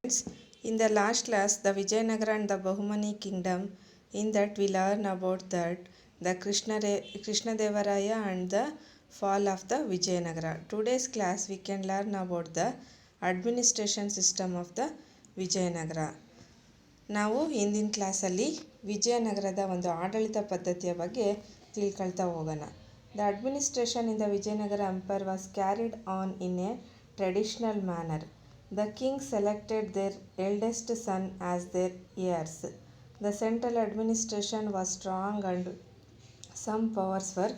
In the last class, the Vijayanagara and the Bahumani kingdom, in that we learn about that the Krishnadevaraya and the fall of the Vijayanagara. Today's class we can learn about the administration system of the Vijayanagara. ನಾವು ಹಿಂದಿನ ಕ್ಲಾಸಲ್ಲಿ ವಿಜಯನಗರದ ಒಂದು ಆಡಳಿತ ಪದ್ಧತಿಯ ಬಗ್ಗೆ ತಿಳ್ಕೊಳ್ತಾ ಹೋಗೋಣ. The administration in the Vijayanagara Empire was carried on in a traditional manner. The king selected their eldest son as their heirs. The central administration was strong and some powers were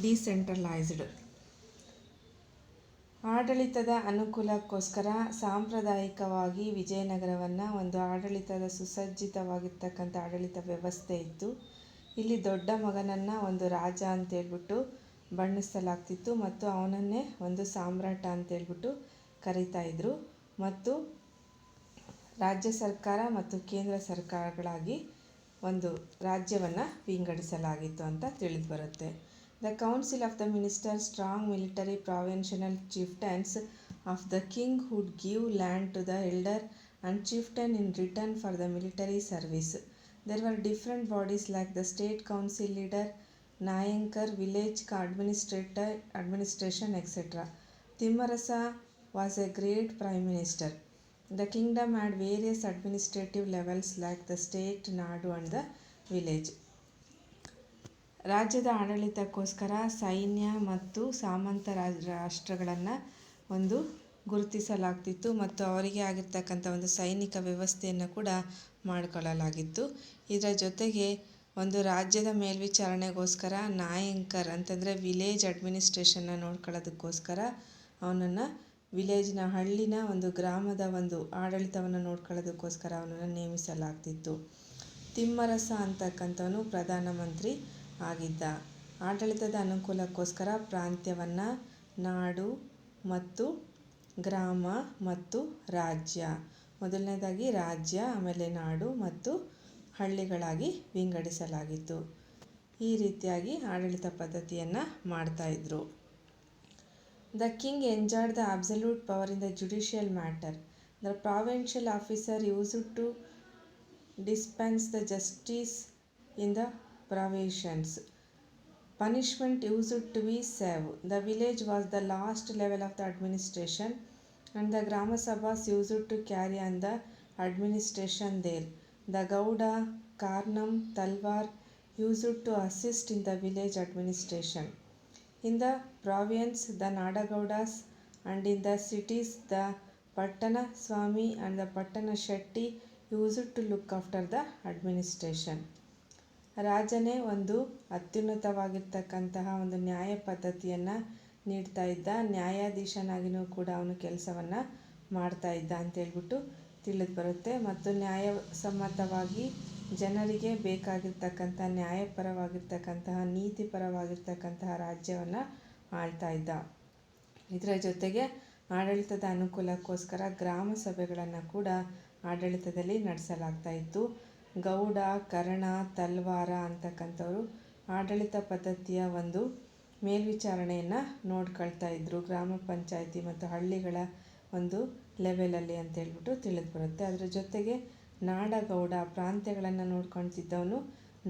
decentralized. ಆಡಳಿತದ ಅನುಕೂಲಕ್ಕೋಸ್ಕರ ಸಾಂಪ್ರದಾಯಿಕವಾಗಿ ವಿಜಯನಗರವನ್ನು ಒಂದು ಆಡಳಿತದ ಸುಸಜ್ಜಿತವಾಗಿರ್ತಕ್ಕಂಥ ಆಡಳಿತ ವ್ಯವಸ್ಥೆ ಇತ್ತು. ಇಲ್ಲಿ ದೊಡ್ಡ ಮಗನನ್ನು ಒಂದು ರಾಜ ಅಂತೇಳ್ಬಿಟ್ಟು ಬಣ್ಣಿಸಲಾಗ್ತಿತ್ತು ಮತ್ತು ಅವನನ್ನೇ ಒಂದು ಸಾಮ್ರಾಟ ಅಂತೇಳ್ಬಿಟ್ಟು ಕರೀತಾಯಿದ್ರು. ಮತ್ತು ರಾಜ್ಯ ಸರ್ಕಾರ ಮತ್ತು ಕೇಂದ್ರ ಸರ್ಕಾರಗಳಾಗಿ ಒಂದು ರಾಜ್ಯವನ್ನು ವಿಂಗಡಿಸಲಾಗಿತ್ತು ಅಂತ ತಿಳಿದು ಬರುತ್ತೆ. The council of the ministers, strong military provincial chieftains of the king would give land to the elder and chieftain in return for the military service. There were different bodies like the state council leader, Nayankar, village administration, etc. Timmarasa was a great prime minister. The kingdom had various administrative levels like the state, Nadu and the village. ರಾಜ್ಯದ ಆಡಳಿತಕ್ಕೋಸ್ಕರ ಸೈನ್ಯ ಮತ್ತು ಸಾಮಂತ ರಾಷ್ಟ್ರಗಳನ್ನು ಒಂದು ಗುರುತಿಸಲಾಗ್ತಿತ್ತು ಮತ್ತು ಅವರಿಗೆ ಆಗಿರ್ತಕ್ಕಂಥ ಒಂದು ಸೈನಿಕ ವ್ಯವಸ್ಥೆಯನ್ನು ಕೂಡ ಮಾಡಿಕೊಳ್ಳಲಾಗಿತ್ತು. ಇದರ ಜೊತೆಗೆ ಒಂದು ರಾಜ್ಯದ ಮೇಲ್ವಿಚಾರಣೆಗೋಸ್ಕರ ನಾಯಂಕರ್ ಅಂತಂದರೆ ವಿಲೇಜ್ ಅಡ್ಮಿನಿಸ್ಟ್ರೇಷನ್ನ ನೋಡ್ಕೊಳ್ಳೋದಕ್ಕೋಸ್ಕರ ಅವನನ್ನು ವಿಲೇಜ್ನ ಹಳ್ಳಿನ ಒಂದು ಗ್ರಾಮದ ಒಂದು ಆಡಳಿತವನ್ನು ನೋಡ್ಕೊಳ್ಳೋದಕ್ಕೋಸ್ಕರ ಅವನನ್ನು ನೇಮಿಸಲಾಗ್ತಿತ್ತು. ತಿಮ್ಮರಸ ಅಂತಕ್ಕಂಥವನು ಪ್ರಧಾನಮಂತ್ರಿ ಆಗಿದ್ದ. ಆಡಳಿತದ ಅನುಕೂಲಕ್ಕೋಸ್ಕರ ಪ್ರಾಂತ್ಯವನ್ನು ನಾಡು ಮತ್ತು ಗ್ರಾಮ ಮತ್ತು ರಾಜ್ಯ, ಮೊದಲನೇದಾಗಿ ರಾಜ್ಯ, ಆಮೇಲೆ ನಾಡು ಮತ್ತು ಹಳ್ಳಿಗಳಾಗಿ ವಿಂಗಡಿಸಲಾಗಿತ್ತು. ಈ ರೀತಿಯಾಗಿ ಆಡಳಿತ ಪದ್ಧತಿಯನ್ನು ಮಾಡ್ತಾಯಿದ್ರು. The king enjoyed the absolute power in the judicial matter. The provincial officer used to dispense the justice in the provisions. Punishment used to be severe. The village was the last level of the administration and the Grama Sabhas used to carry on the administration there. The Gauda, Karnam, Talwar used to assist in the village administration. In the province, the Nadagaudas, and in the cities, the Pattana Swami and the Pattana Shetty used to look after the administration. ರಾಜನೇ ಒಂದು ಅತ್ಯುನ್ನತವಾಗಿರ್ತಕ್ಕಂತಹ ಒಂದು ನ್ಯಾಯ ಪದ್ಧತಿಯನ್ನು ನೀಡ್ತಾ ಇದ್ದ. ನ್ಯಾಯಾಧೀಶನಾಗಿಯೂ ಕೂಡ ಅವನು ಕೆಲಸವನ್ನು ಮಾಡ್ತಾ ಇದ್ದ ಅಂತೇಳ್ಬಿಟ್ಟು ತಿಳಿದು ಬರುತ್ತೆ. ಮತ್ತು ನ್ಯಾಯಸಮ್ಮತವಾಗಿ ಜನರಿಗೆ ಬೇಕಾಗಿರ್ತಕ್ಕಂಥ ನ್ಯಾಯಪರವಾಗಿರ್ತಕ್ಕಂತಹ ನೀತಿಪರವಾಗಿರ್ತಕ್ಕಂತಹ ರಾಜ್ಯವನ್ನು ಆಳ್ತಾ ಇದ್ದ. ಇದರ ಜೊತೆಗೆ ಆಡಳಿತದ ಅನುಕೂಲಕ್ಕೋಸ್ಕರ ಗ್ರಾಮ ಸಭೆಗಳನ್ನು ಕೂಡ ಆಡಳಿತದಲ್ಲಿ ನಡೆಸಲಾಗ್ತಾ ಇತ್ತು. ಗೌಡ, ಕರ್ಣ, ತಲ್ವಾರ ಅಂತಕ್ಕಂಥವರು ಆಡಳಿತ ಪದ್ಧತಿಯ ಒಂದು ಮೇಲ್ವಿಚಾರಣೆಯನ್ನು ನೋಡ್ಕೊಳ್ತಾ ಇದ್ದರು ಗ್ರಾಮ ಪಂಚಾಯಿತಿ ಮತ್ತು ಹಳ್ಳಿಗಳ ಒಂದು ಲೆವೆಲಲ್ಲಿ ಅಂತೇಳ್ಬಿಟ್ಟು ತಿಳಿದು ಬರುತ್ತೆ. ಅದರ ಜೊತೆಗೆ ನಾಡಗೌಡ ಪ್ರಾಂತ್ಯಗಳನ್ನು ನೋಡ್ಕೊಳ್ತಿದ್ದವನು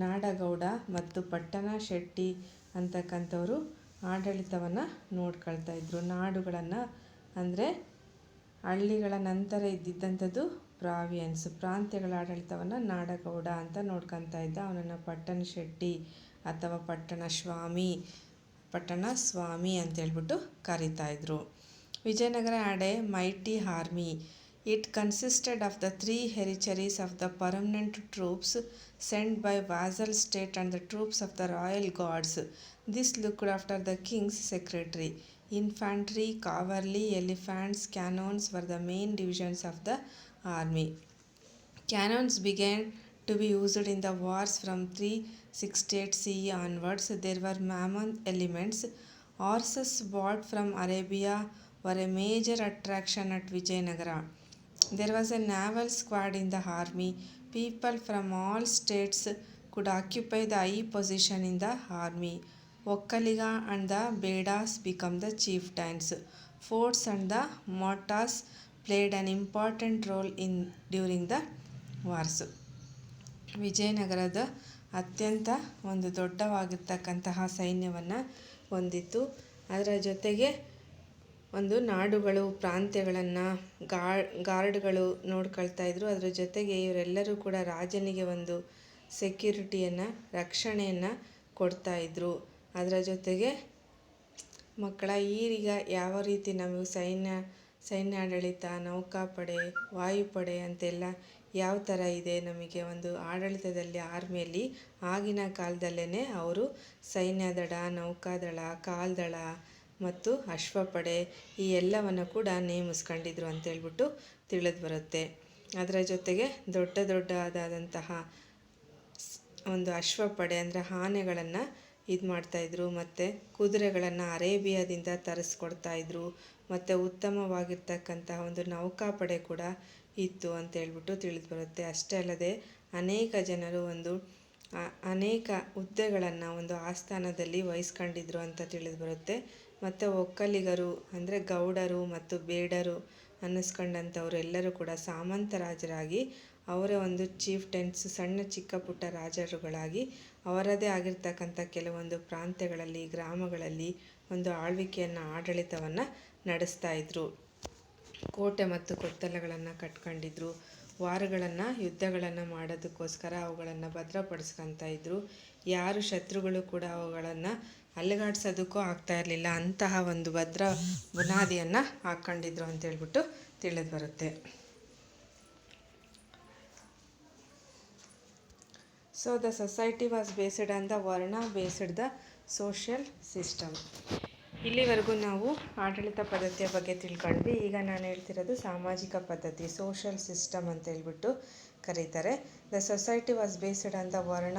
ನಾಡಗೌಡ ಮತ್ತು ಪಟ್ಟಣ ಶೆಟ್ಟಿ ಅಂತಕ್ಕಂಥವರು ಆಡಳಿತವನ್ನು ನೋಡ್ಕೊಳ್ತಾ ಇದ್ದರು. ನಾಡುಗಳನ್ನು ಅಂದರೆ ಹಳ್ಳಿಗಳ ನಂತರ ಇದ್ದಿದ್ದಂಥದ್ದು ಪ್ರಾವಿಯನ್ಸ್, ಪ್ರಾಂತ್ಯಗಳ ಆಡಳಿತವನ್ನು ನಾಡಗೌಡ ಅಂತ ನೋಡ್ಕೊತಾ ಇದ್ದ. ಅವನನ್ನು ಪಟ್ಟಣ ಶೆಟ್ಟಿ ಅಥವಾ ಪಟ್ಟಣ ಸ್ವಾಮಿ ಅಂತೇಳ್ಬಿಟ್ಟು ಕರೀತಾಯಿದ್ರು. Vijayanagara had a mighty army. It consisted of the 3 heritaries of the permanent troops sent by vassal state and the troops of the royal guards. This looked after the king's secretary. Infantry, cavalry, elephants, cannons were the main divisions of the army. Cannons began to be used in the wars from 368 CE onwards. There were mammoth elements. Horses bought from Arabia were a major attraction at Vijayanagara. There was a naval squad in the army. People from all states could occupy the high position in the army. Okkaliga and the Bedas become the chieftains. Forts and the Motas played an important role during the wars. ವಿಜಯನಗರದ ಅತ್ಯಂತ ಒಂದು ದೊಡ್ಡವಾಗಿರ್ತಕ್ಕಂತಹ ಸೈನ್ಯವನ್ನು ಹೊಂದಿತ್ತು. ಅದರ ಜೊತೆಗೆ ಒಂದು ನಾಡುಗಳು ಪ್ರಾಂತ್ಯಗಳನ್ನು ಗಾರ್ಡ್ಗಳು ನೋಡ್ಕೊಳ್ತಾ ಇದ್ರು. ಅದರ ಜೊತೆಗೆ ಇವರೆಲ್ಲರೂ ಕೂಡ ರಾಜನಿಗೆ ಒಂದು ಸೆಕ್ಯೂರಿಟಿಯನ್ನು ರಕ್ಷಣೆಯನ್ನು ಕೊಡ್ತಾಯಿದ್ರು. ಅದರ ಜೊತೆಗೆ ಮಕ್ಕಳ ಈಗ ಯಾವ ರೀತಿ ನಮಗೆ ಸೈನ್ಯಾಡಳಿತ, ನೌಕಾಪಡೆ, ವಾಯುಪಡೆ ಅಂತೆಲ್ಲ ಯಾವ ಥರ ಇದೆ ನಮಗೆ ಒಂದು ಆಡಳಿತದಲ್ಲಿ ಆರ್ಮಿಯಲ್ಲಿ ಆಗಿನ ಕಾಲದಲ್ಲೇ ಅವರು ಸೈನ್ಯದಳ, ನೌಕಾದಳ, ಕಾಲ್ದಳ ಮತ್ತು ಅಶ್ವಪಡೆ ಈ ಎಲ್ಲವನ್ನು ಕೂಡ ನೇಮಿಸ್ಕೊಂಡಿದ್ರು ಅಂತೇಳ್ಬಿಟ್ಟು ತಿಳಿದು ಬರುತ್ತೆ. ಅದರ ಜೊತೆಗೆ ದೊಡ್ಡದಾದಂತಹ ಒಂದು ಅಶ್ವಪಡೆ ಅಂದರೆ ಆನೆಗಳನ್ನು ಇದು ಮಾಡ್ತಾಯಿದ್ರು. ಮತ್ತು ಕುದುರೆಗಳನ್ನು ಅರೇಬಿಯಾದಿಂದ ತರಿಸ್ಕೊಡ್ತಾಯಿದ್ರು. ಮತ್ತು ಉತ್ತಮವಾಗಿರ್ತಕ್ಕಂತಹ ಒಂದು ನೌಕಾಪಡೆ ಕೂಡ ಇತ್ತು ಅಂತೇಳ್ಬಿಟ್ಟು ತಿಳಿದು ಬರುತ್ತೆ. ಅಷ್ಟೇ ಅಲ್ಲದೆ ಅನೇಕ ಜನರು ಅನೇಕ ಹುದ್ದೆಗಳನ್ನು ಒಂದು ಆಸ್ಥಾನದಲ್ಲಿ ವಹಿಸ್ಕೊಂಡಿದ್ರು ಅಂತ ತಿಳಿದು ಬರುತ್ತೆ. ಮತ್ತು ಒಕ್ಕಲಿಗರು ಅಂದರೆ ಗೌಡರು ಮತ್ತು ಬೇಡರು ಅನ್ನಿಸ್ಕೊಂಡಂಥವ್ರು ಎಲ್ಲರೂ ಕೂಡ ಸಾಮಂತರಾಜರಾಗಿ ಅವರ ಒಂದು ಚೀಫ್ಟೆನ್ಸ್, ಸಣ್ಣ ಚಿಕ್ಕ ಪುಟ್ಟ ರಾಜರುಗಳಾಗಿ ಅವರದೇ ಆಗಿರ್ತಕ್ಕಂಥ ಕೆಲವೊಂದು ಪ್ರಾಂತ್ಯಗಳಲ್ಲಿ, ಗ್ರಾಮಗಳಲ್ಲಿ ಒಂದು ಆಡಳಿತವನ್ನು ನಡೆಸ್ತಾ ಇದ್ರು. ಕೋಟೆ ಮತ್ತು ಕೊತ್ತಲಗಳನ್ನು ಕಟ್ಕೊಂಡಿದ್ರು. ಯುದ್ಧಗಳನ್ನು ಮಾಡೋದಕ್ಕೋಸ್ಕರ ಅವುಗಳನ್ನು ಭದ್ರಪಡಿಸ್ಕೊತಾ ಇದ್ರು. ಯಾರು ಶತ್ರುಗಳು ಕೂಡ ಅವುಗಳನ್ನು ಅಲುಗಾಡ್ಸೋದಕ್ಕೂ ಆಗ್ತಾ ಇರಲಿಲ್ಲ. ಅಂತಹ ಒಂದು ಭದ್ರ ಬುನಾದಿಯನ್ನು ಹಾಕ್ಕೊಂಡಿದ್ರು ಅಂತೇಳ್ಬಿಟ್ಟು ತಿಳಿದು ಬರುತ್ತೆ. So the society was based on the Varna based the social system. ಇಲ್ಲಿವರೆಗೂ ನಾವು ಆಡಳಿತ ಪದ್ಧತಿಯ ಬಗ್ಗೆ ತಿಳ್ಕೊಂಡ್ವಿ. ಈಗ ನಾನು ಹೇಳ್ತಿರೋದು ಸಾಮಾಜಿಕ ಪದ್ಧತಿ, ಸೋಷಿಯಲ್ ಸಿಸ್ಟಮ್ ಅಂತ ಹೇಳ್ಬಿಟ್ಟು ಕರೀತಾರೆ. The society was based on the varna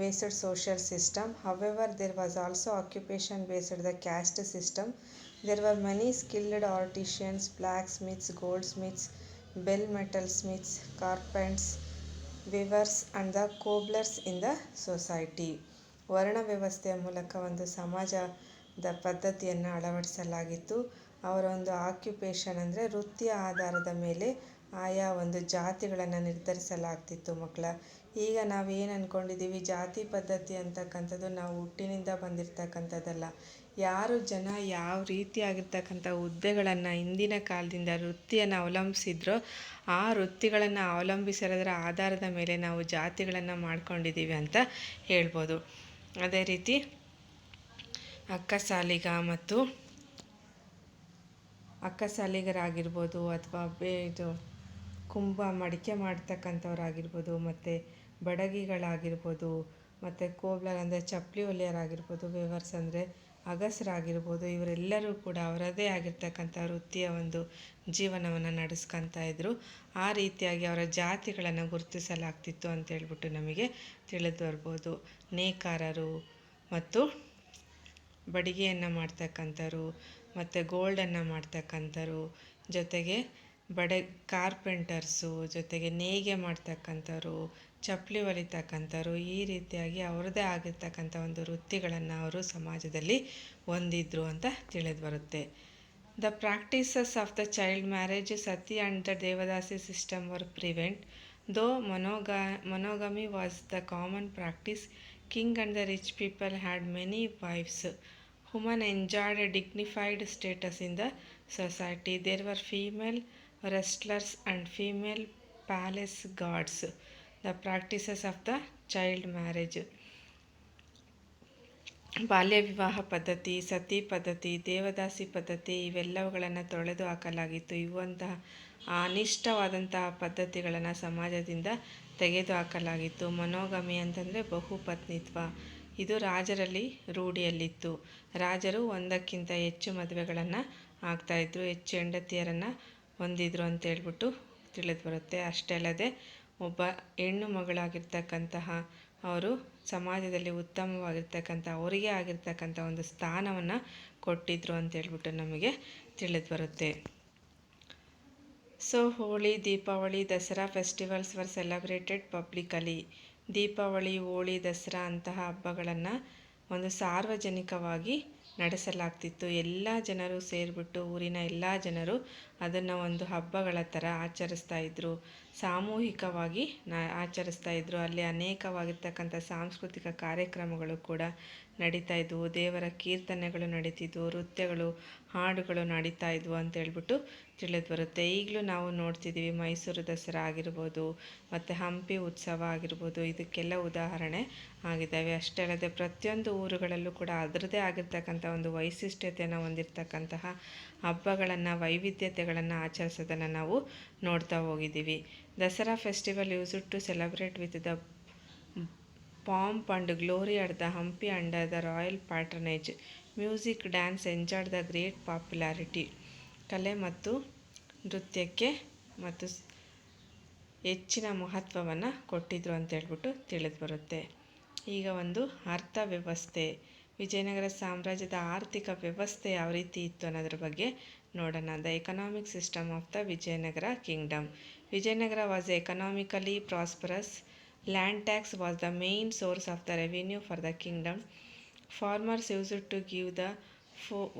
based social system. However there was also occupation based the caste system. There were many skilled artisans, blacksmiths, goldsmiths, bell metal smiths, carpenters, weavers and the cobblers in the society. ವರ್ಣ ವ್ಯವಸ್ಥೆಯ ಮೂಲಕ ಒಂದು ಸಮಾಜದ ಪದ್ಧತಿಯನ್ನು ಅಳವಡಿಸಲಾಗಿತ್ತು. ಅವರ ಒಂದು occupation ಅಂದರೆ ವೃತ್ತಿಯ ಆಧಾರದ ಮೇಲೆ ಆಯಾ ಒಂದು ಜಾತಿಗಳನ್ನು ನಿರ್ಧರಿಸಲಾಗ್ತಿತ್ತು ಮಕ್ಕಳ. ಈಗ ನಾವೇನು ಅಂದ್ಕೊಂಡಿದ್ದೀವಿ, ಜಾತಿ ಪದ್ಧತಿ ಅಂತಕ್ಕಂಥದ್ದು ನಾವು ಹುಟ್ಟಿನಿಂದ ಬಂದಿರತಕ್ಕಂಥದ್ದಲ್ಲ. ಯಾರು ಜನ ಯಾವ ರೀತಿಯಾಗಿರ್ತಕ್ಕಂಥ ಹುದ್ದೆಗಳನ್ನು ಹಿಂದಿನ ಕಾಲದಿಂದ ವೃತ್ತಿಯನ್ನು ಅವಲಂಬಿಸಿದ್ರೋ ಆ ವೃತ್ತಿಗಳನ್ನು ಅವಲಂಬಿಸಿರೋದರ ಆಧಾರದ ಮೇಲೆ ನಾವು ಜಾತಿಗಳನ್ನು ಮಾಡ್ಕೊಂಡಿದ್ದೀವಿ ಅಂತ ಹೇಳ್ಬೋದು. ಅದೇ ರೀತಿ ಅಕ್ಕಸಾಲಿಗರಾಗಿರ್ಬೋದು ಅಥವಾ ಮಡಿಕೆ ಮಾಡ್ತಕ್ಕಂಥವ್ರಾಗಿರ್ಬೋದು, ಮತ್ತು ಬಡಗಿಗಳಾಗಿರ್ಬೋದು, ಮತ್ತು ಕೋಬ್ಲರ್ ಅಂದರೆ ಚಪ್ಪಲಿ ಹೊಲಿಯರಾಗಿರ್ಬೋದು, ವೇವರ್ಸ್ ಅಂದರೆ ಅಗಸರಾಗಿರ್ಬೋದು, ಇವರೆಲ್ಲರೂ ಕೂಡ ಅವರದೇ ಆಗಿರ್ತಕ್ಕಂಥ ವೃತ್ತಿಯ ಒಂದು ಜೀವನವನ್ನು ನಡೆಸ್ಕೊತಾ ಇದ್ದರು. ಆ ರೀತಿಯಾಗಿ ಅವರ ಜಾತಿಗಳನ್ನು ಗುರುತಿಸಲಾಗ್ತಿತ್ತು ಅಂತೇಳ್ಬಿಟ್ಟು ನಮಗೆ ತಿಳಿದು ಬರ್ಬೋದು. ನೇಕಾರರು ಮತ್ತು ಬಡಿಗೆಯನ್ನು ಮಾಡ್ತಕ್ಕಂಥವ್ರು ಮತ್ತು ಗೋಲ್ಡನ್ನು ಮಾಡ್ತಕ್ಕಂಥವ್ರು, ಜೊತೆಗೆ ಕಾರ್ಪೆಂಟರ್ಸು, ಜೊತೆಗೆ ನೇಯ್ಗೆ ಮಾಡ್ತಕ್ಕಂಥವ್ರು, ಚಪ್ಪಲಿ ಹೊಲಿತಕ್ಕಂಥವ್ರು, ಈ ರೀತಿಯಾಗಿ ಅವ್ರದ್ದೇ ಆಗಿರ್ತಕ್ಕಂಥ ಒಂದು ವೃತ್ತಿಗಳನ್ನು ಅವರು ಸಮಾಜದಲ್ಲಿ ಹೊಂದಿದ್ರು ಅಂತ ತಿಳಿದು ಬರುತ್ತೆ. The practices of the child marriage, sati and the devadasi system were prevent. Though monogamy was the common practice, king and the rich people had many wives. Women enjoyed a dignified status in the society. There were female wrestlers and female palace guards. The practices of the child marriage. ಬಾಲ್ಯ ವಿವಾಹ ಪದ್ಧತಿ, ಸತಿ ಪದ್ಧತಿ, ದೇವದಾಸಿ ಪದ್ಧತಿ ಇವೆಲ್ಲವುಗಳನ್ನು ತೊಳೆದು ಹಾಕಲಾಗಿತ್ತು. ಇವಂತಹ ಅನಿಷ್ಟವಾದಂತಹ ಪದ್ಧತಿಗಳನ್ನು ಸಮಾಜದಿಂದ ತೆಗೆದುಹಾಕಲಾಗಿತ್ತು. ಮೊನೋಗಮಿ ಅಂತಂದರೆ ಬಹುಪತ್ನಿತ್ವ, ಇದು ರಾಜರಲ್ಲಿ ರೂಢಿಯಲ್ಲಿತ್ತು. ರಾಜರು ಒಂದಕ್ಕಿಂತ ಹೆಚ್ಚು ಮದುವೆಗಳನ್ನು ಆಗ್ತಾಯಿದ್ರು, ಹೆಚ್ಚು ಹೆಂಡತಿಯರನ್ನು ಹೊಂದಿದ್ರು ಅಂತೇಳ್ಬಿಟ್ಟು ತಿಳಿದು ಬರುತ್ತೆ. ಅಷ್ಟೇ ಅಲ್ಲದೆ ಒಬ್ಬ ಹೆಣ್ಣು ಮಗಳಾಗಿರ್ತಕ್ಕಂತಹ ಅವರು ಸಮಾಜದಲ್ಲಿ ಉತ್ತಮವಾಗಿರ್ತಕ್ಕಂಥ ಅವರಿಗೆ ಆಗಿರ್ತಕ್ಕಂಥ ಒಂದು ಸ್ಥಾನವನ್ನು ಕೊಟ್ಟಿದ್ರು ಅಂತೇಳ್ಬಿಟ್ಟು ನಮಗೆ ತಿಳಿದು ಬರುತ್ತೆ. So Holi, Deepavali, Dasara festivals var celebrated publicly. Deepavali, Holi, Dasara ಅಂತಹ ಹಬ್ಬಗಳನ್ನು ಒಂದು ಸಾರ್ವಜನಿಕವಾಗಿ ನಡೆಸಲಾಗ್ತಿತ್ತು. ಎಲ್ಲ ಜನರು ಸೇರಿಬಿಟ್ಟು ಊರಿನ ಎಲ್ಲ ಜನರು ಅದನ್ನು ಒಂದು ಹಬ್ಬಗಳ ಥರ ಆಚರಿಸ್ತಾ ಇದ್ದರು, ಸಾಮೂಹಿಕವಾಗಿ ಆಚರಿಸ್ತಾ ಇದ್ದರು. ಅಲ್ಲಿ ಅನೇಕವಾಗಿರ್ತಕ್ಕಂಥ ಸಾಂಸ್ಕೃತಿಕ ಕಾರ್ಯಕ್ರಮಗಳು ಕೂಡ ನಡೀತಾ ಇದ್ವು, ದೇವರ ಕೀರ್ತನೆಗಳು ನಡೀತಿದ್ವು, ನೃತ್ಯಗಳು, ಹಾಡುಗಳು ನಡೀತಾ ಇದ್ವು ಅಂತ ಹೇಳ್ಬಿಟ್ಟು ತಿಳಿದು ಬರುತ್ತೆ. ಈಗಲೂ ನಾವು ನೋಡ್ತಿದ್ದೀವಿ, ಮೈಸೂರು ದಸರಾ ಆಗಿರ್ಬೋದು ಮತ್ತು ಹಂಪಿ ಉತ್ಸವ ಆಗಿರ್ಬೋದು, ಇದಕ್ಕೆಲ್ಲ ಉದಾಹರಣೆ ಆಗಿದ್ದಾವೆ. ಅಷ್ಟೇ ಅಲ್ಲದೆ ಪ್ರತಿಯೊಂದು ಊರುಗಳಲ್ಲೂ ಕೂಡ ಅದರದ್ದೇ ಆಗಿರ್ತಕ್ಕಂಥ ಒಂದು ವೈಶಿಷ್ಟ್ಯತೆಯನ್ನು ಹೊಂದಿರತಕ್ಕಂತಹ ಹಬ್ಬಗಳನ್ನು, ವೈವಿಧ್ಯತೆಗಳನ್ನು ಆಚರಿಸೋದನ್ನು ನಾವು ನೋಡ್ತಾ ಹೋಗಿದ್ದೀವಿ. Dasara festival used to celebrate with the pomp and glory at the Hampi under the royal patronage. Music, dance enjoyed the great popularity. ಕಲೆ ಮತ್ತು ನೃತ್ಯಕ್ಕೆ ಮತ್ತು ಹೆಚ್ಚಿನ ಮಹತ್ವವನ್ನು ಕೊಟ್ಟಿದ್ರು ಅಂತ ಹೇಳ್ಬಿಟ್ಟು ತಿಳಿದು ಬರುತ್ತೆ. ಈಗ ಒಂದು ಅರ್ಥವ್ಯವಸ್ಥೆ, ವಿಜಯನಗರ ಸಾಮ್ರಾಜ್ಯದ ಆರ್ಥಿಕ ವ್ಯವಸ್ಥೆ ಯಾವ ರೀತಿ ಇತ್ತು ಅನ್ನೋದ್ರ ಬಗ್ಗೆ ನೋಡೋಣ. The economic system of the Vijayanagara Kingdom. Vijayanagara was economically prosperous. Land tax was the main source of the revenue for the kingdom. Farmers used to give the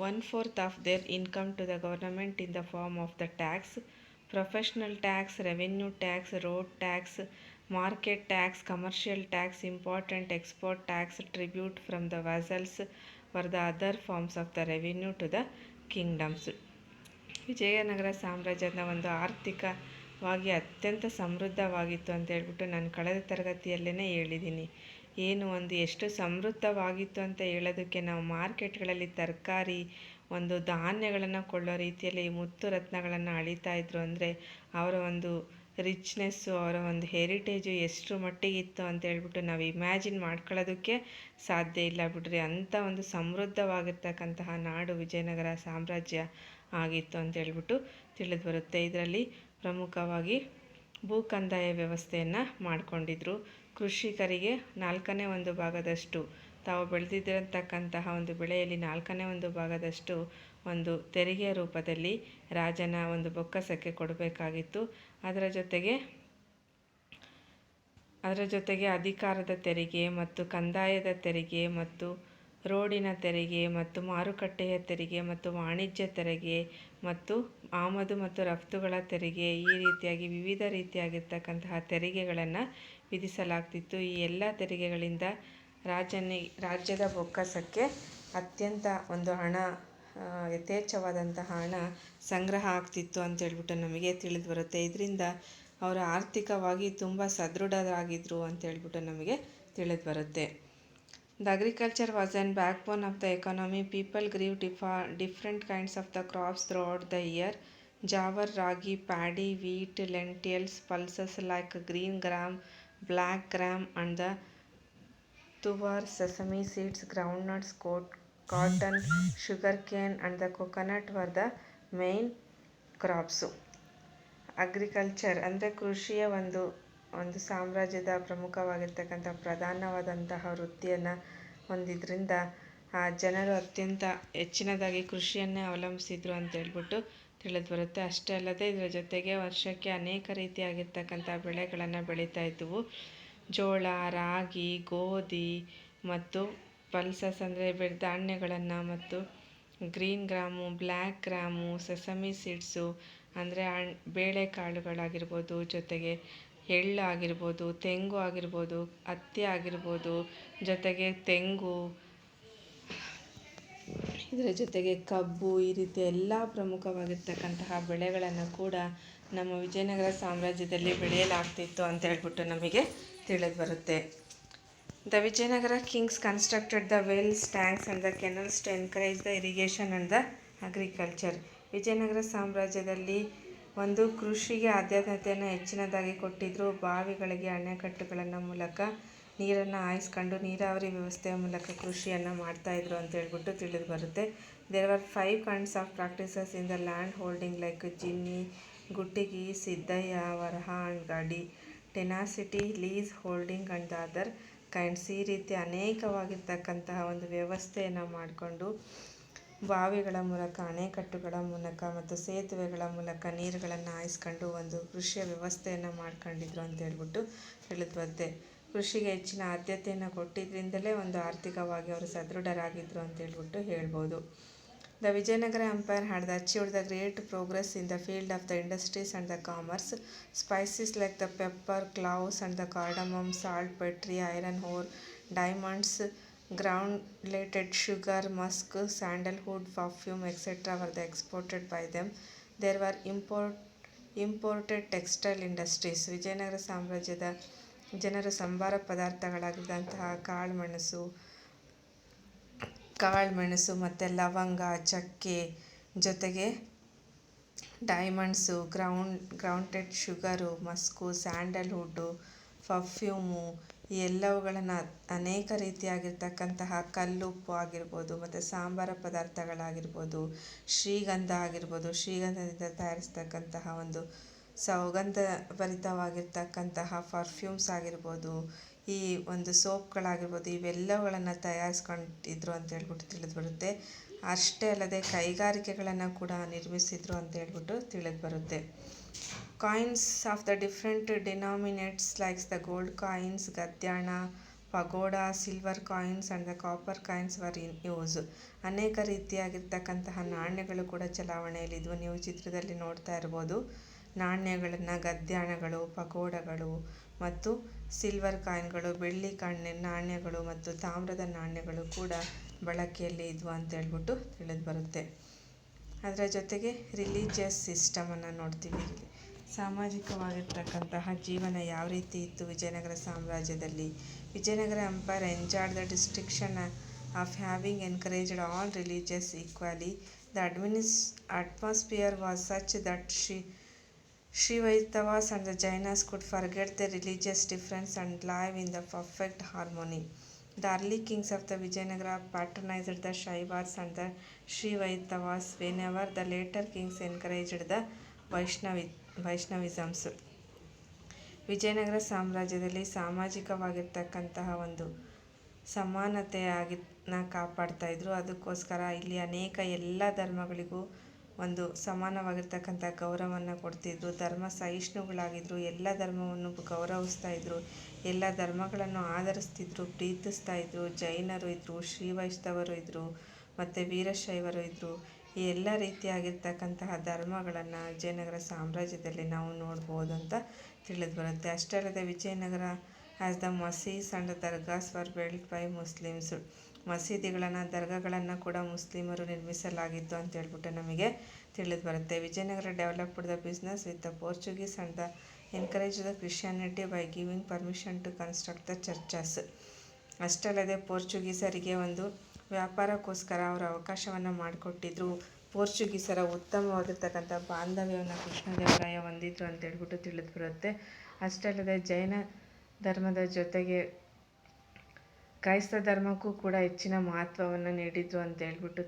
1/4 of their income to the government in the form of the tax. Professional tax, revenue tax, road tax, market tax, commercial tax, import and export tax, tribute from the vassals were the other forms of the revenue to the kingdoms. Vijayanagara ಸಾಮ್ರಾಜ್ಯದ ಒಂದು ಆರ್ಥಿಕವಾಗಿ ಅತ್ಯಂತ ಸಮೃದ್ಧವಾಗಿತ್ತು ಅಂತ ಹೇಳ್ಬಿಟ್ಟು ನಾನು ಕಳೆದ ತರಗತಿಯಲ್ಲೇ ಹೇಳಿದ್ದೀನಿ. ಏನು ಒಂದು ಎಷ್ಟು ಸಮೃದ್ಧವಾಗಿತ್ತು ಅಂತ ಹೇಳೋದಕ್ಕೆ ನಾವು ಮಾರ್ಕೆಟ್ಗಳಲ್ಲಿ ತರಕಾರಿ, ಒಂದು ಧಾನ್ಯಗಳನ್ನು ಕೊಳ್ಳೋ ರೀತಿಯಲ್ಲಿ ಮುತ್ತು ರತ್ನಗಳನ್ನು ಅಳಿತಾ ಇದ್ರು ಅಂದರೆ ಅವರ ಒಂದು ರಿಚ್ನೆಸ್ಸು, ಅವರ ಒಂದು ಹೆರಿಟೇಜು ಎಷ್ಟು ಮಟ್ಟಿಗಿತ್ತು ಅಂತ ಹೇಳ್ಬಿಟ್ಟು ನಾವು ಇಮ್ಯಾಜಿನ್ ಮಾಡ್ಕೊಳ್ಳೋದಕ್ಕೆ ಸಾಧ್ಯ ಇಲ್ಲ ಬಿಡ್ರಿ. ಅಂಥ ಒಂದು ಸಮೃದ್ಧವಾಗಿರ್ತಕ್ಕಂತಹ ನಾಡು ವಿಜಯನಗರ ಸಾಮ್ರಾಜ್ಯ ಆಗಿತ್ತು ಅಂತ ಹೇಳ್ಬಿಟ್ಟು ತಿಳಿದು ಬರುತ್ತೆ. ಇದರಲ್ಲಿ ಪ್ರಮುಖವಾಗಿ ಭೂ ಕಂದಾಯ ವ್ಯವಸ್ಥೆಯನ್ನು ಮಾಡಿಕೊಂಡಿದ್ರು. ಕೃಷಿಕರಿಗೆ 1/4 ಭಾಗದಷ್ಟು ತಾವು ಬೆಳೆದಿದ್ದಿರತಕ್ಕಂತಹ ಒಂದು ಬೆಳೆಯಲ್ಲಿ 1/4 ಭಾಗದಷ್ಟು ಒಂದು ತೆರಿಗೆ ರೂಪದಲ್ಲಿ ರಾಜನ ಒಂದು ಬೊಕ್ಕಸಕ್ಕೆ ಕೊಡಬೇಕಾಗಿತ್ತು. ಅದರ ಜೊತೆಗೆ ಅಧಿಕಾರದ ತೆರಿಗೆ ಮತ್ತು ಕಂದಾಯದ ತೆರಿಗೆ ಮತ್ತು ರೋಡಿನ ತೆರಿಗೆ ಮತ್ತು ಮಾರುಕಟ್ಟೆಯ ತೆರಿಗೆ ಮತ್ತು ವಾಣಿಜ್ಯ ತೆರಿಗೆ ಮತ್ತು ಆಮದು ಮತ್ತು ರಫ್ತುಗಳ ತೆರಿಗೆ, ಈ ರೀತಿಯಾಗಿ ವಿವಿಧ ರೀತಿಯಾಗಿರ್ತಕ್ಕಂತಹ ತೆರಿಗೆಗಳನ್ನು ವಿಧಿಸಲಾಗ್ತಿತ್ತು. ಈ ಎಲ್ಲ ತೆರಿಗೆಗಳಿಂದ ರಾಜ್ಯದ ಬೊಕ್ಕಸಕ್ಕೆ ಅತ್ಯಂತ ಒಂದು ಯಥೇಚ್ಛವಾದಂತಹ ಹಣ ಸಂಗ್ರಹ ಆಗ್ತಿತ್ತು ಅಂತ ಹೇಳ್ಬಿಟ್ಟು ನಮಗೆ ತಿಳಿದು ಬರುತ್ತೆ. ಇದರಿಂದ ಅವರು ಆರ್ಥಿಕವಾಗಿ ತುಂಬ ಸದೃಢರಾಗಿದ್ದರು ಅಂತ ಹೇಳ್ಬಿಟ್ಟು ನಮಗೆ ತಿಳಿದು ಬರುತ್ತೆ. The agriculture was an backbone of the economy. People grew different kinds of the crops throughout the year. Jawar, ragi, paddy, wheat, lentils, pulses like green gram, black gram and the tuvar, sesame seeds, groundnuts, cotton, sugarcane and the coconut were the main crops. Agriculture ಅಂದರೆ ಕೃಷಿಯ ಒಂದು ಸಾಮ್ರಾಜ್ಯದ ಪ್ರಮುಖವಾಗಿರ್ತಕ್ಕಂಥ ಪ್ರಧಾನವಾದಂತಹ ವೃತ್ತಿಯನ್ನು ಹೊಂದಿದ್ರಿಂದ ಆ ಜನರು ಅತ್ಯಂತ ಹೆಚ್ಚಿನದಾಗಿ ಕೃಷಿಯನ್ನೇ ಅವಲಂಬಿಸಿದ್ರು ಅಂತ ಹೇಳ್ಬಿಟ್ಟು ತಿಳಿದು ಬರುತ್ತೆ. ಅಷ್ಟೇ ಅಲ್ಲದೆ ಇದರ ಜೊತೆಗೆ ವರ್ಷಕ್ಕೆ ಅನೇಕ ರೀತಿಯಾಗಿರ್ತಕ್ಕಂಥ ಬೆಳೆಗಳನ್ನು ಬೆಳೀತಾ ಇದ್ವು. ಜೋಳ, ರಾಗಿ, ಗೋಧಿ ಮತ್ತು ಪಲ್ಸಸ್ ಅಂದರೆ ಧಾನ್ಯಗಳನ್ನು ಮತ್ತು green gram, black gram, sesame seeds ಅಂದರೆ ಬೇಳೆಕಾಳುಗಳಾಗಿರ್ಬೋದು, ಜೊತೆಗೆ ಎಳ್ಳು ಆಗಿರ್ಬೋದು, ತೆಂಗು ಆಗಿರ್ಬೋದು, ಹತ್ತಿ ಆಗಿರ್ಬೋದು, ಜೊತೆಗೆ ತೆಂಗು, ಇದರ ಜೊತೆಗೆ ಕಬ್ಬು, ಈ ರೀತಿ ಎಲ್ಲ ಪ್ರಮುಖವಾಗಿರ್ತಕ್ಕಂತಹ ಬೆಳೆಗಳನ್ನು ಕೂಡ ನಮ್ಮ ವಿಜಯನಗರ ಸಾಮ್ರಾಜ್ಯದಲ್ಲಿ ಬೆಳೆಯಲಾಗ್ತಿತ್ತು ಅಂತ ಹೇಳ್ಬಿಟ್ಟು ನಮಗೆ ತಿಳಿದು ಬರುತ್ತೆ. The Vijayanagara kings constructed the wells, tanks and the canals to encourage the irrigation and the agriculture. Vijayanagara ಸಾಮ್ರಾಜ್ಯದಲ್ಲಿ ಒಂದು ಕೃಷಿಗೆ ಆದ್ಯತೆಯನ್ನು ಹೆಚ್ಚಿನದಾಗಿ ಕೊಟ್ಟಿದ್ದರು. ಬಾವಿಗಳಿಗೆ, ಅಣೆಕಟ್ಟುಗಳನ್ನು ಮೂಲಕ ನೀರನ್ನು ಹಾಯಿಸ್ಕೊಂಡು ನೀರಾವರಿ ವ್ಯವಸ್ಥೆಯ ಮೂಲಕ ಕೃಷಿಯನ್ನು ಮಾಡ್ತಾಯಿದ್ರು ಅಂತ ಹೇಳ್ಬಿಟ್ಟು ತಿಳಿದು ಬರುತ್ತೆ. There are 5 kinds of practices in the land holding like jinni, guttigi, siddaya, varaha and gadi, tenancy, lease holding and the other kinds. ಈ ರೀತಿ ಅನೇಕವಾಗಿರ್ತಕ್ಕಂತಹ ಒಂದು ವ್ಯವಸ್ಥೆಯನ್ನು ಮಾಡಿಕೊಂಡು ಬಾವಿಗಳ ಮೂಲಕ, ಅಣೆಕಟ್ಟುಗಳ ಮೂಲಕ ಮತ್ತು ಸೇತುವೆಗಳ ಮೂಲಕ ನೀರುಗಳನ್ನು ಹಾಯಿಸ್ಕೊಂಡು ಒಂದು ಕೃಷಿಯ ವ್ಯವಸ್ಥೆಯನ್ನು ಮಾಡ್ಕೊಂಡಿದ್ರು ಅಂತ ಹೇಳ್ಬಿಟ್ಟು ತಿಳಿದು ಬರುತ್ತೆ. ಕೃಷಿಗೆ ಹೆಚ್ಚಿನ ಆದ್ಯತೆಯನ್ನು ಕೊಟ್ಟಿದ್ದರಿಂದಲೇ ಒಂದು ಆರ್ಥಿಕವಾಗಿ ಅವರು ಸದೃಢರಾಗಿದ್ದರು ಅಂತ ಹೇಳ್ಬೋದು. The Vijayanagara Empire had achieved the great progress in the field of the industries and the commerce. Spices like the pepper, cloves and the cardamom, salt, pottery, iron ore, diamonds, granulated sugar, musk, sandalwood, perfume, etc. were exported by them. There were imported textile industries. Vijayanagara ಸಾಮ್ರಾಜ್ಯದ ಜನರು ಸಂಬಾರ ಪದಾರ್ಥಗಳಾಗಿದ್ದಂತಹ ಕಾಳುಮೆಣಸು ಮತ್ತು ಲವಂಗ, ಚಕ್ಕೆ ಜೊತೆಗೆ diamonds, grounded sugar, Musk, sandalwood, perfume ಈ ಎಲ್ಲವುಗಳನ್ನು ಅನೇಕ ರೀತಿಯಾಗಿರ್ತಕ್ಕಂತಹ ಕಲ್ಲುಪ್ಪು ಆಗಿರ್ಬೋದು ಮತ್ತು ಸಾಂಬಾರ ಪದಾರ್ಥಗಳಾಗಿರ್ಬೋದು, ಶ್ರೀಗಂಧ ಆಗಿರ್ಬೋದು, ಶ್ರೀಗಂಧದಿಂದ ತಯಾರಿಸ್ತಕ್ಕಂತಹ ಒಂದು ಸುಗಂಧಭರಿತವಾಗಿರ್ತಕ್ಕಂತಹ ಪರ್ಫ್ಯೂಮ್ಸ್ ಆಗಿರ್ಬೋದು, ಈ ಒಂದು ಸೋಪ್ಗಳಾಗಿರ್ಬೋದು, ಇವೆಲ್ಲವುಗಳನ್ನು ತಯಾರಿಸ್ಕೊಂಡಿದ್ರು ಅಂತ ತಿಳಿದು ಬರುತ್ತೆ. ಅಷ್ಟೇ ಅಲ್ಲದೆ ಕೈಗಾರಿಕೆಗಳನ್ನು ಕೂಡ ನಿರ್ಮಿಸಿದ್ರು ಅಂತ ತಿಳಿದು ಬರುತ್ತೆ. Coins of the different denominates likes the gold coins, gadyana, pagoda, silver coins and the copper coins were in use. ಅನೇಕ ರೀತಿಯಾಗಿರ್ತಕ್ಕಂತಹ ನಾಣ್ಯಗಳು ಕೂಡ ಚಲಾವಣೆಯಲ್ಲಿದ್ವು. ನೀವು ಚಿತ್ರದಲ್ಲಿ ನೋಡ್ತಾ ಇರ್ಬೋದು ನಾಣ್ಯಗಳನ್ನು, ಗದ್ಯಾಣಗಳು, ಪಗೋಡಗಳು ಮತ್ತು ಸಿಲ್ವರ್ ಕಾಯಿನ್ಗಳು, ಬೆಳ್ಳಿ ನಾಣ್ಯಗಳು ಮತ್ತು ತಾಮ್ರದ ನಾಣ್ಯಗಳು ಕೂಡ ಬಳಕೆಯಲ್ಲಿ ಇದ್ವು ಅಂತ ತಿಳಿದು ಬರುತ್ತೆ. ಅದರ ಜೊತೆಗೆ ರಿಲಿಜಿಯಸ್ ಸಿಸ್ಟಮನ್ನು ನೋಡ್ತೀವಿ. ಸಾಮಾಜಿಕವಾಗಿರ್ತಕ್ಕಂತಹ ಜೀವನ ಯಾವ ರೀತಿ ಇತ್ತು ವಿಜಯನಗರ ಸಾಮ್ರಾಜ್ಯದಲ್ಲಿ. Vijayanagara empire enjoyed the distinction of having encouraged all religious equally. The atmosphere was such that Shivaitavas and the Jainas could forget their religious difference and live in the perfect harmony. The early kings of the Vijayanagara patronized the Shaivas and the Shivaitavas whenever the later kings encouraged the Vaishnavisms. Vijayanagara ಸಾಮ್ರಾಜ್ಯದಲ್ಲಿ ಸಾಮಾಜಿಕವಾಗಿರ್ತಕ್ಕಂತಹ ಒಂದು ಸಮಾನತೆಯಾಗಿನ ಕಾಪಾಡ್ತಾ ಇದ್ರು. ಅದಕ್ಕೋಸ್ಕರ ಇಲ್ಲಿ ಅನೇಕ ಎಲ್ಲ ಧರ್ಮಗಳಿಗೂ ಒಂದು ಸಮಾನವಾಗಿರ್ತಕ್ಕಂಥ ಗೌರವವನ್ನು ಕೊಡ್ತಿದ್ರು. ಧರ್ಮ ಸಹಿಷ್ಣುಗಳಾಗಿದ್ದರು, ಎಲ್ಲ ಧರ್ಮವನ್ನು ಗೌರವಿಸ್ತಾ ಇದ್ರು, ಎಲ್ಲ ಧರ್ಮಗಳನ್ನು ಆಧರಿಸ್ತಿದ್ರು, ಪ್ರೀತಿಸ್ತಾ ಇದ್ರು. ಜೈನರು ಇದ್ದರು, ಶ್ರೀ ವೈಷ್ಣವರು ಇದ್ದರು ಮತ್ತು ವೀರಶೈವರು ಇದ್ದರು. ಈ ಎಲ್ಲ ರೀತಿಯಾಗಿರ್ತಕ್ಕಂತಹ ಧರ್ಮಗಳನ್ನು ವಿಜಯನಗರ ಸಾಮ್ರಾಜ್ಯದಲ್ಲಿ ನಾವು ನೋಡ್ಬೋದು ಅಂತ ತಿಳಿದು ಬರುತ್ತೆ. ಅಷ್ಟೇ ಅಲ್ಲದೆ Vijayanagara as the mosques and dargahs were built by Muslims. ಮಸೀದಿಗಳನ್ನು, ದರ್ಗಾಗಳನ್ನು ಕೂಡ ಮುಸ್ಲಿಮರು ನಿರ್ಮಿಸಲಾಗಿತ್ತು ಅಂತ ನಮಗೆ ತಿಳಿದು ಬರುತ್ತೆ. Vijayanagara developed the business with the Portuguese and the encourage the Christianity by giving permission to construct the churches. ಅಷ್ಟಲ್ಲದೆ ಪೋರ್ಚುಗೀಸರಿಗೆ ಒಂದು ವ್ಯಾಪಾರಕ್ಕೋಸ್ಕರ ಅವರು ಅವಕಾಶವನ್ನು ಮಾಡಿಕೊಟ್ಟಿದ್ರು. ಪೋರ್ಚುಗೀಸರ ಉತ್ತಮವಾಗಿರ್ತಕ್ಕಂಥ ಬಾಂಧವ್ಯವನ್ನು ಕೃಷ್ಣದೇವರಾಯ ಹೊಂದಿದ್ರು ಅಂತ ತಿಳಿದು ಬರುತ್ತೆ. ಅಷ್ಟಲ್ಲದೆ ಜೈನ ಧರ್ಮದ ಜೊತೆಗೆ ಕ್ರೈಸ್ತ ಧರ್ಮಕ್ಕೂ ಕೂಡ ಹೆಚ್ಚಿನ ಮಹತ್ವವನ್ನು ನೀಡಿದ್ರು ಅಂತ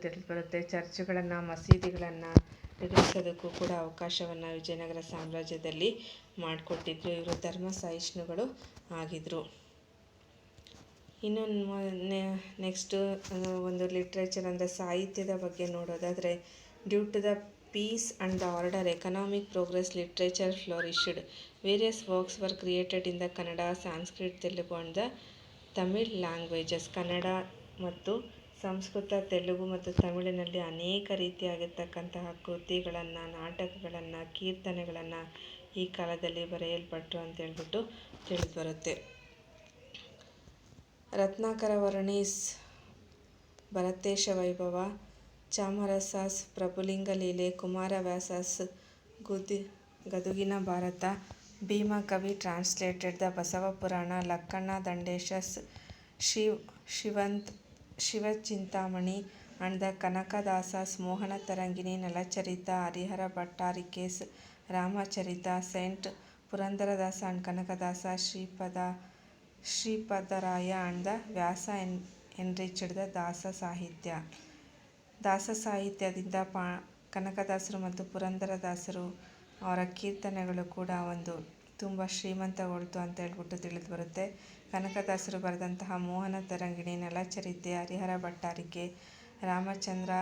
ತಿಳಿದು ಬರುತ್ತೆ. ಚರ್ಚ್ಗಳನ್ನು, ಮಸೀದಿಗಳನ್ನು ನಿರ್ಮಿಸೋದಕ್ಕೂ ಕೂಡ ಅವಕಾಶವನ್ನು ವಿಜಯನಗರ ಸಾಮ್ರಾಜ್ಯದಲ್ಲಿ ಮಾಡಿಕೊಟ್ಟಿದ್ರು. ಇವರು ಧರ್ಮ ಸಹಿಷ್ಣುಗಳು ಆಗಿದ್ದರು. ಇನ್ನು ನೆಕ್ಸ್ಟು ಒಂದು ಲಿಟ್ರೇಚರ್ ಅಂದರೆ ಸಾಹಿತ್ಯದ ಬಗ್ಗೆ ನೋಡೋದಾದರೆ, due to the peace and the order, economic progress, literature flourished. Various works were created in the Kannada, Sanskrit, Telugu and the Tamil languages. Kannada ಮತ್ತು ಸಂಸ್ಕೃತ, ತೆಲುಗು ಮತ್ತು ತಮಿಳಿನಲ್ಲಿ ಅನೇಕ ರೀತಿಯಾಗಿರ್ತಕ್ಕಂತಹ ಕೃತಿಗಳನ್ನು, ನಾಟಕಗಳನ್ನು, ಕೀರ್ತನೆಗಳನ್ನು ಈ ಕಾಲದಲ್ಲಿ ಬರೆಯಲ್ಪಟ್ಟರು ಅಂತ ತಿಳಿದು ಬರುತ್ತೆ. ರತ್ನಾಕರ ವರ್ಣೀಸ್, ಭರತೇಶ ವೈಭವ, ಚಾಮರಸಾಸ್, ಪ್ರಭುಲಿಂಗ ಲೀಲೆ, ಕುಮಾರವ್ಯಾಸಸ್, ಗದುಗಿನ Bharata, Bhimakavi translated the Basava Purana, Lakkanna Dandesha's, Shivachintamani and the Kanakadasa's, Mohana Tarangini, Nalacharitha, Harihara Bhattarike's, Ramacharitha, saint Purandaradasa and Kanakadasa, Sripadaraya and the Vyasa enriched the Dasa Sahitya. ದಾಸ ಸಾಹಿತ್ಯದಿಂದ ಕನಕದಾಸರು ಮತ್ತು ಪುರಂದರದಾಸರು ಅವರ ಕೀರ್ತನೆಗಳು ಕೂಡ ಒಂದು ತುಂಬ ಶ್ರೀಮಂತಗೊಳ್ತು ಅಂತ ತಿಳಿದು ಬರುತ್ತೆ. ಕನಕದಾಸರು ಬರೆದಂತಹ ಮೋಹನ ತರಂಗಿಣಿ, ನಳಚರಿತೆ, ಹರಿಹರ ಭಟ್ಟಾರಿಕೆ, ರಾಮಚಂದ್ರ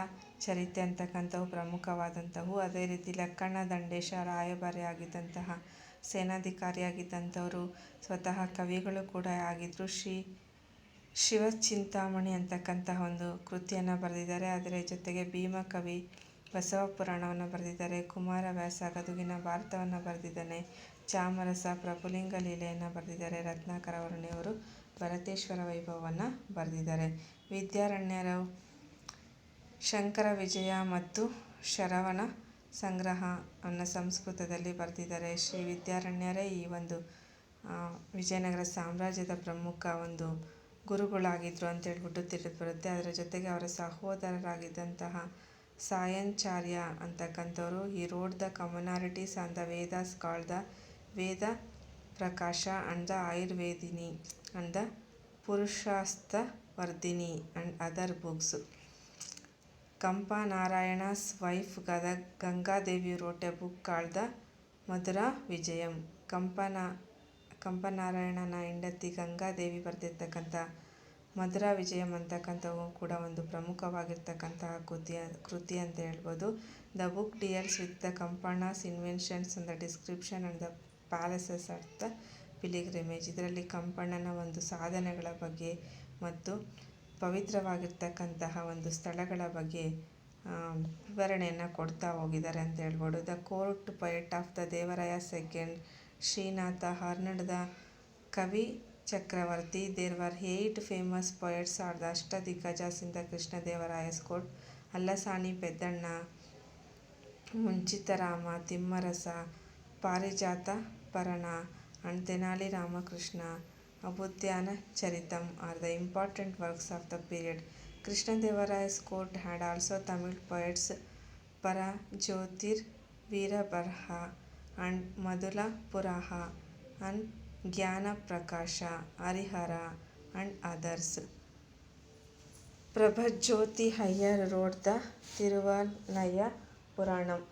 ಚರಿತೆ ಅಂತಕ್ಕಂಥವು ಪ್ರಮುಖವಾದಂಥವು. ಅದೇ ರೀತಿ ಲಕ್ಕಣ್ಣ ದಂಡೇಶ ರಾಯಭಾರಿಯಾಗಿದ್ದಂತಹ ಸೇನಾಧಿಕಾರಿಯಾಗಿದ್ದಂಥವರು, ಸ್ವತಃ ಕವಿಗಳು ಕೂಡ ಆಗಿದ್ದರು. ಶಿವಚಿಂತಾಮಣಿ ಅಂತಕ್ಕಂತಹ ಒಂದು ಕೃತಿಯನ್ನು ಬರೆದಿದ್ದಾರೆ. ಅದರ ಜೊತೆಗೆ ಭೀಮಕವಿ ಬಸವ ಪುರಾಣವನ್ನು ಬರೆದಿದ್ದಾರೆ. ಕುಮಾರವ್ಯಾಸ ಗದುಗಿನ ಭಾರತವನ್ನು ಬರೆದಿದ್ದಾನೆ. ಚಾಮರಸ ಪ್ರಭುಲಿಂಗ ಲೀಲೆಯನ್ನು ಬರೆದಿದ್ದಾರೆ. ರತ್ನಾಕರ ವರ್ಣಿಯವರು ಭರತೇಶ್ವರ ವೈಭವವನ್ನು ಬರೆದಿದ್ದಾರೆ. ವಿದ್ಯಾರಣ್ಯರು ಶಂಕರ ವಿಜಯ ಮತ್ತು ಶರವಣ ಸಂಗ್ರಹವನ್ನು ಸಂಸ್ಕೃತದಲ್ಲಿ ಬರೆದಿದ್ದಾರೆ. ಶ್ರೀ ವಿದ್ಯಾರಣ್ಯರೇ ಈ ಒಂದು ವಿಜಯನಗರ ಸಾಮ್ರಾಜ್ಯದ ಪ್ರಮುಖ ಒಂದು ಗುರುಗಳಾಗಿದ್ದರು ಅಂತ ಹೇಳ್ಬಿಟ್ಟು ತಿಳಿದು ಬರುತ್ತೆ. ಅದರ ಜೊತೆಗೆ ಅವರ ಸಹೋದರರಾಗಿದ್ದಂತಹ ಸಾಯಂಚಾರ್ಯ ಅಂತಕ್ಕಂಥವ್ರು ಈ wrote the commentaries on the Vedas called the Veda Prakasha and the Ayurvedini and the Purusharthavardhini and other books. Kampanarayana's wife Gangadevi wrote a book called the Madhura Vijayam. ಕಂಪನಾರಾಯಣನ ಹೆಂಡತಿ ಗಂಗಾದೇವಿ ಬರೆದಿರ್ತಕ್ಕಂಥ ಮಧುರಾ ವಿಜಯಂ ಅಂತಕ್ಕಂಥವು ಕೂಡ ಒಂದು ಪ್ರಮುಖವಾಗಿರ್ತಕ್ಕಂತಹ ಕೃತಿ ಅಂತ ಹೇಳ್ಬೋದು. The book deals with the Kampana's inventions and the description and the palaces of the pilgrimage. ಇದರಲ್ಲಿ ಕಂಪಣ್ಣನ ಒಂದು ಸಾಧನೆಗಳ ಬಗ್ಗೆ ಮತ್ತು ಪವಿತ್ರವಾಗಿರ್ತಕ್ಕಂತಹ ಒಂದು ಸ್ಥಳಗಳ ಬಗ್ಗೆ ವಿವರಣೆಯನ್ನು ಕೊಡ್ತಾ ಹೋಗಿದ್ದಾರೆ ಅಂತ ಹೇಳ್ಬೋದು. The court poet of the Devaraya second Srinatha earned the Kavi Chakravarti. There were 8 famous poets are the Ashtadiggajas in the Krishnadevaraya's court. Allasani Peddanna, Munchitarama, Timmarasa, Parijata Parana and Tenali Ramakrishna ಅಭುದ್ಯಾನ Charitam are the important works of the period. Krishnadevaraya's court had also Tamil poets Parajyotir, Veerabarha and Madhulapuraha and Jnanaprakasha, Harihara and others. Prabhajyoti Iyer wrote the Tiruvalaya Puranam.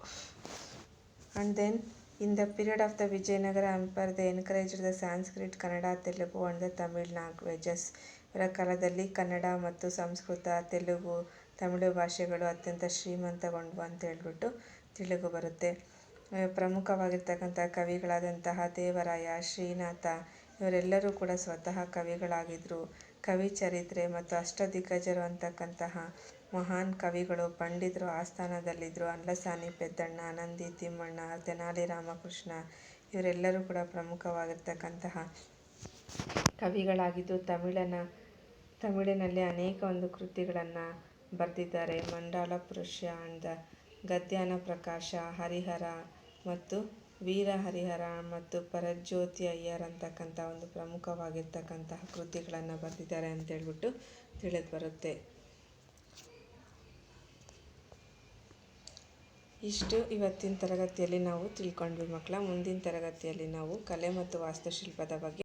And then in the period of the Vijayanagara Empire, they encouraged the Sanskrit, Kannada, Telugu and the Tamil languages. ಇವರ ಕಾಲದಲ್ಲಿ ಕನ್ನಡ ಮತ್ತು ಸಂಸ್ಕೃತ, ತೆಲುಗು, ತಮಿಳು ಭಾಷೆಗಳು ಅತ್ಯಂತ ಶ್ರೀಮಂತಗೊಂಡವು ಅಂತ ಹೇಳ್ಬಿಟ್ಟು ತಿಳಿದು ಬರುತ್ತೆ. ಪ್ರಮುಖವಾಗಿರ್ತಕ್ಕಂಥ ಕವಿಗಳಾದಂತಹ ದೇವರಾಯ, ಶ್ರೀನಾಥ ಇವರೆಲ್ಲರೂ ಕೂಡ ಸ್ವತಃ ಕವಿಗಳಾಗಿದ್ದರು. ಕವಿ ಚರಿತ್ರೆ ಮತ್ತು ಅಷ್ಟದಿಗ್ಗಜರು ಅಂತಕ್ಕಂತಹ ಮಹಾನ್ ಕವಿಗಳು, ಪಂಡಿತರು ಆಸ್ಥಾನದಲ್ಲಿದ್ದರು. ಅಲ್ಲಸಾನಿ ಪೆದ್ದಣ್ಣ, ನಂದಿ ತಿಮ್ಮಣ್ಣ, ತೆನಾಲಿ ರಾಮಕೃಷ್ಣ ಇವರೆಲ್ಲರೂ ಕೂಡ ಪ್ರಮುಖವಾಗಿರ್ತಕ್ಕಂತಹ ಕವಿಗಳಾಗಿದ್ದು ತಮಿಳಿನಲ್ಲಿ ಅನೇಕ ಒಂದು ಕೃತಿಗಳನ್ನು ಬರೆದಿದ್ದಾರೆ. ಮಂಡಲ ಪುರುಷ ಅಂಡ್ ದ ಗದ್ಯಾನ ಪ್ರಕಾಶ, ಹರಿಹರ ಮತ್ತು ವೀರ ಹರಿಹರ ಮತ್ತು ಪರಜ್ಯೋತಿ ಅಯ್ಯರ್ ಅಂತಕ್ಕಂಥ ಒಂದು ಪ್ರಮುಖವಾಗಿರ್ತಕ್ಕಂತಹ ಕೃತಿಗಳನ್ನು ಬರೆದಿದ್ದಾರೆ ಅಂತ ಹೇಳ್ಬಿಟ್ಟು ತಿಳಿದು ಬರುತ್ತೆ. ಇಷ್ಟು ಇವತ್ತಿನ ತರಗತಿಯಲ್ಲಿ ನಾವು ತಿಳ್ಕೊಂಡ್ವಿ ಮಕ್ಕಳ. ಮುಂದಿನ ತರಗತಿಯಲ್ಲಿ ನಾವು ಕಲೆ ಮತ್ತು ವಾಸ್ತುಶಿಲ್ಪದ ಬಗ್ಗೆ